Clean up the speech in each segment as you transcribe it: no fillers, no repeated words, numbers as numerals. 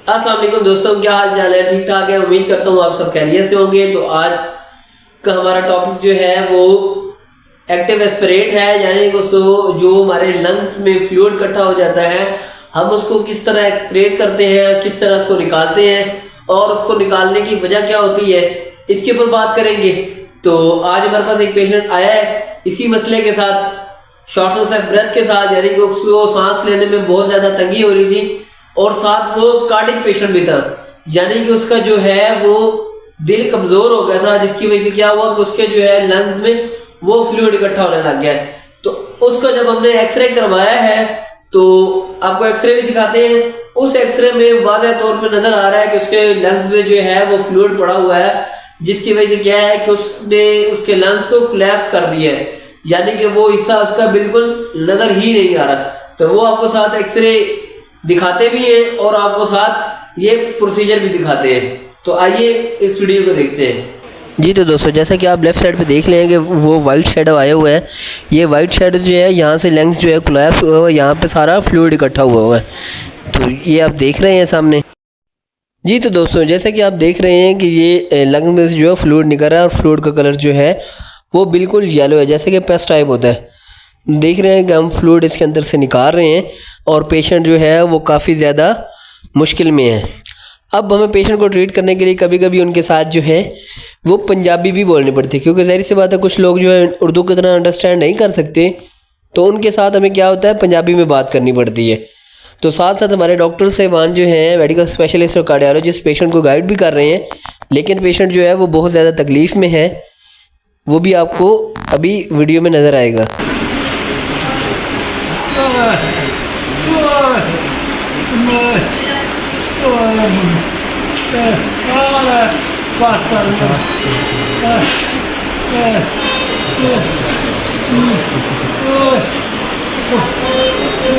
अस्सलाम वालेकुम दोस्तों, क्या हाल चाल है? ठीक ठाक है। उम्मीद करता हूँ आप सब खैरियत से होंगे। तो आज का हमारा टॉपिक जो है वो एक्टिव एस्पिरेट है, यानी उसको जो हमारे लंग्स में फ्लूइड इकट्ठा हो जाता है हम उसको किस तरह एक्सपिरेट करते हैं, किस तरह उसको निकालते हैं और उसको निकालने की वजह क्या होती है, इसके ऊपर बात करेंगे। तो आज हमारे पास एक पेशेंट आया है इसी मसले के साथ, शॉर्टनेस ऑफ ब्रेथ के साथ, यानी कि उसको सांस लेने में बहुत ज़्यादा तंगी हो रही थी और साथ वो कार्डिक पेशेंट भी था, यानी कि उसका जो है वो दिल कमज़ोर हो गया था, जिसकी वजह से क्या हुआ कि उसके जो है लंग्स में वो फ्लूइड इकट्ठा होने लग गया है। तो उसका जब हमने एक्सरे करवाया है तो आपको एक्सरे भी दिखाते हैं। उस एक्सरे में वाज़ह तौर पे नज़र आ रहा है कि उसके लंग्स में जो है वो फ्लूइड पड़ा हुआ है, जिसकी वजह से क्या है कि उसने उसके लंग्स को कोलैप्स कर दिया है, यानी कि वो हिस्सा उसका बिल्कुल नज़र ही नहीं आ रहा। तो वो आपको साथ एक्सरे दिखाते भी हैं और आपको साथ ये प्रोसीजर भी दिखाते हैं। तो आइए इस वीडियो को देखते हैं। जी तो दोस्तों, जैसा कि आप लेफ़्ट साइड पे देख लेंगे वो वाइट शेडो आया हुआ है। ये वाइट शेडो जो है यहाँ से लंग्स जो है कोलैप्स हुआ हुआ है, यहाँ पे सारा फ्लूइड इकट्ठा हुआ हुआ है। तो ये आप देख रहे हैं सामने। जी तो दोस्तों, जैसा कि आप देख रहे हैं कि ये लंग में से जो है फ्लूइड निकल रहा है और फ्लूइड का कलर जो है वो बिल्कुल येलो है, जैसे कि पेस्ट टाइप होता है। देख रहे हैं कि हम फ्लूइड इसके अंदर से निकाल रहे हैं और पेशेंट जो है वो काफ़ी ज़्यादा मुश्किल में है। अब हमें पेशेंट को ट्रीट करने के लिए कभी कभी उनके साथ जो है वो पंजाबी भी बोलनी पड़ती है, क्योंकि ज़ाहिर सी बात है कुछ लोग जो है उर्दू की तरह अंडरस्टैंड नहीं कर सकते, तो उनके साथ हमें क्या होता है पंजाबी में बात करनी पड़ती है। तो साथ साथ हमारे डॉक्टर साहबान जो हैं मेडिकल स्पेशलिस्ट और कार्डियोलॉजिस्ट पेशेंट को गाइड भी कर रहे हैं, लेकिन पेशेंट जो है वो बहुत ज़्यादा तकलीफ़ में है, वो भी आपको अभी वीडियो में नज़र आएगा।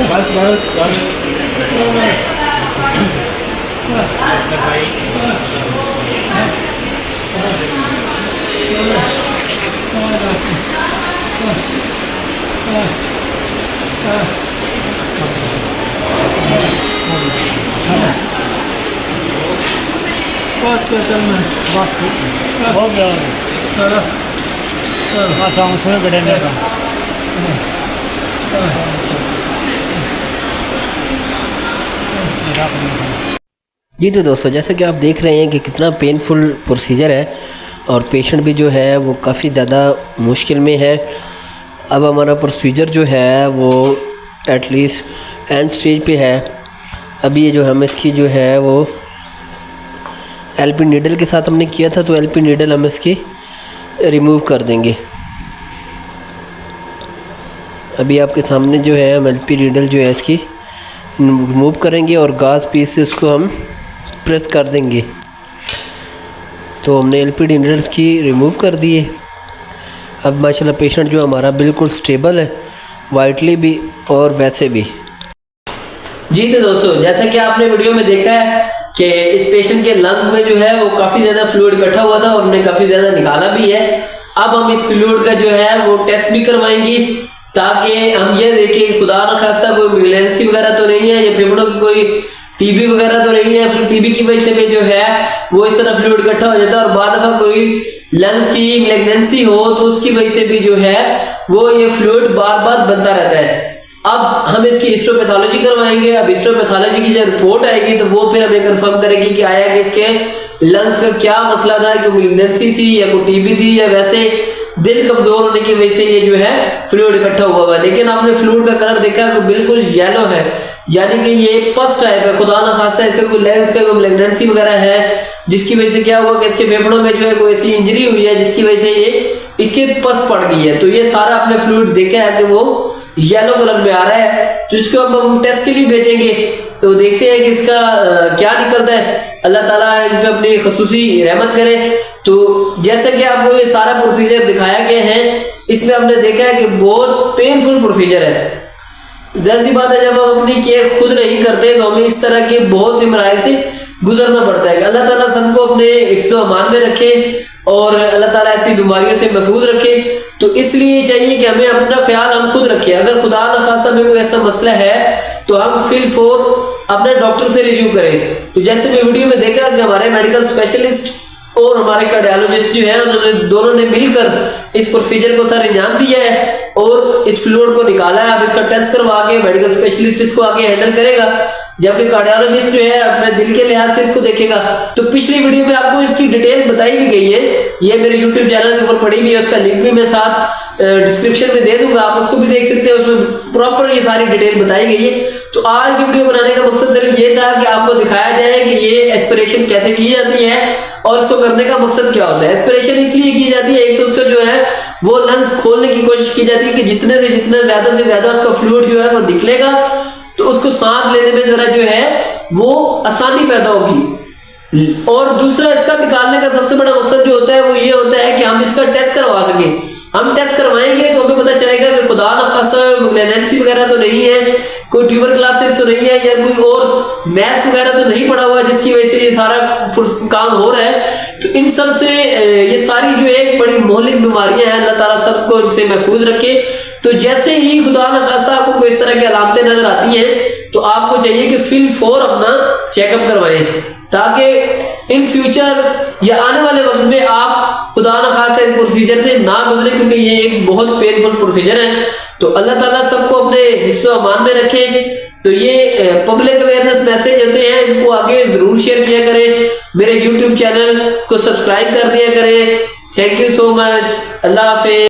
बस बस बस हो गया जी तो दोस्तों, जैसे कि आप देख रहे हैं कि कितना पेनफुल प्रोसीजर है और पेशेंट भी जो है वो काफ़ी ज़्यादा मुश्किल में है। अब हमारा प्रोसीजर जो है वो एटलीस्ट एंड स्टेज पे है। अभी ये जो हम इसकी जो है वो एलपी नीडल के साथ हमने किया था, तो एलपी नीडल हम इसकी रिमूव कर देंगे। अभी आपके सामने जो है हम एलपी नीडल जो है इसकी रिमूव करेंगे और गाज पीस से उसको हम प्रेस कर देंगे। तो हमने एलपी नीडल्स की रिमूव कर दिए। अब माशाल्लाह पेशेंट जो हमारा बिल्कुल स्टेबल है, वाइटली भी और वैसे भी। जी तो दोस्तों, जैसा कि आपने वीडियो में देखा है कि इस पेशेंट के लंग्स में जो है वो काफ़ी ज़्यादा फ्लूइड इकट्ठा हुआ था और हमने काफ़ी ज़्यादा निकाला भी है। अब हम इस फ्लूइड का जो है वो टेस्ट भी करवाएंगे ताकि हम ये देखें खुदा न खास्ता कोई मिलेंसी वगैरह तो नहीं है या फेफड़ों की कोई टीबी वगैरह तो नहीं है। फिर टीबी की वजह से भी जो है वो इस तरह फ्लूइड इकट्ठा हो जाता है और बाद दफा कोई लंग्स की मैग्नेंसी हो तो उसकी वजह से भी जो है वो ये फ्लूइड बार बार बनता रहता है। अब हम इसकी हिस्टोपैथोलॉजी करवाएंगे। अब हिस्टोपैथोलॉजी की जब रिपोर्ट आएगी तो वो फिर हमें कंफर्म करेगी कि आया कि इसके लंग्स का क्या मसला था, कि मैग्नेंसी थी या कोई टीबी थी या वैसे दिल कमजोर होने की वजह से ये जो है फ्लूइड इकट्ठा हुआ हुआ है। लेकिन आपने फ्लूइड का कलर देखा कि बिल्कुल येलो है, यानी कि ये पस टाइप है। खुदा ना खास्ता इसका कोई लंग्स का कोई मैग्नेंसी वगैरह है, जिसकी वजह से क्या हुआ कि इसके फेफड़ों में जो है कोई ऐसी इंजरी हुई है जिसकी वजह से ये इसके पस पड़ गई है। तो ये सारा आपने फ्लूइड देखा है कि वो येलो कलर में आ रहा है। तो इसको अब हम टेस्ट के लिए भेजेंगे, तो देखते हैं कि इसका क्या निकलता है। अल्लाह ताला इन पे अपनी खसूसी रहमत करे। तो जैसा कि आपको ये सारा प्रोसीजर दिखाया गया है, इसमें हमने देखा है कि बहुत पेनफुल प्रोसीजर है। जैसी बात है, जब हम अपनी केयर खुद नहीं करते तो हमें इस तरह के बहुत सी मराइल से गुजरना पड़ता है। अल्लाह ताला सबको अपने हिफ्ज़ो अमान में रखे और अल्लाह ताला ऐसी बीमारियों से महफूज रखे। तो इसलिए चाहिए कि हमें अपना ख्याल हम खुद रखें। अगर खुदा न खासा में कोई ऐसा मसला है तो हम फिलफोर अपने डॉक्टर से रिव्यू करें। तो जैसे मैं वीडियो में देखा कि हमारे मेडिकल स्पेशलिस्ट और हमारे कार्डियोलॉजिस्ट जो है उन्होंने दोनों ने मिलकर इस प्रोसीजर को सर अंजाम दिया है और इस फ्लूइड को निकाला है। अब इसका टेस्ट करवा के मेडिकल स्पेशलिस्ट इसको आगे हैंडल करेगा, जबकि कार्डियोलॉजिस्ट जो है अपने दिल के लिहाज से इसको देखेगा। तो पिछली वीडियो में आपको इसकी डिटेल बताई भी गई है, ये मेरे यूट्यूब चैनल के ऊपर पड़ी हुई है, उसका लिंक भी मैं साथ डिस्क्रिप्शन में दे दूंगा, आप उसको भी देख सकते हैं। उसमें प्रॉपर ये सारी डिटेल बताई गई है। तो आज की वीडियो बनाने का मकसद सिर्फ ये था कि आपको दिखाया जाए कि ये एस्पिरेशन कैसे की जाती है और इसको करने का मकसद क्या होता है। एस्पिरेशन इसलिए की जाती है, एक तो उसको जो है वो लंग्स खोलने की कोशिश की जाती है कि जितने से जितना ज्यादा से ज्यादा उसका फ्लूइड जो है वो निकलेगा तो उसको सांस लेने में जरा जो है वो आसानी पैदा होगी। और दूसरा इसका निकालने का सबसे बड़ा मकसद जो होता है वो ये होता है कि हम इसका टेस्ट करवा सकें। हम टेस्ट करवाएंगे तो हमें पता चलेगा कि खुदा न खासा मैलेंसी वगैरह तो नहीं है, कोई ट्यूबरक्लोसिस तो नहीं है, या कोई और मैस वगैरह तो नहीं पड़ा हुआ जिसकी वजह से ये सारा काम हो रहा है। तो इन सब से ये सारी जो एक बड़ी मोहलिक बीमारियां हैं, अल्लाह ताला सबको इनसे महफूज रखे। तो जैसे ही खुदा न खासा आपको कोई इस तरह की अलामतें नजर आती हैं तो आपको चाहिए कि फिलफोर अपना चेकअप करवाएं, ताकि इन फ्यूचर या आने वाले वक्त में आप खुदा न खासा इस प्रोसीजर से ना गुजरे, क्योंकि ये एक बहुत पेनफुल प्रोसीजर है। तो अल्लाह ताला सबको अपने हिफ्ज़ व अमान में रखे। तो ये पब्लिक अवेयरनेस मैसेज होते हैं, इनको आगे जरूर शेयर किया करें, मेरे यूट्यूब चैनल को सब्सक्राइब कर दिया करें। थैंक यू सो मच, अल्लाह हाफिज़।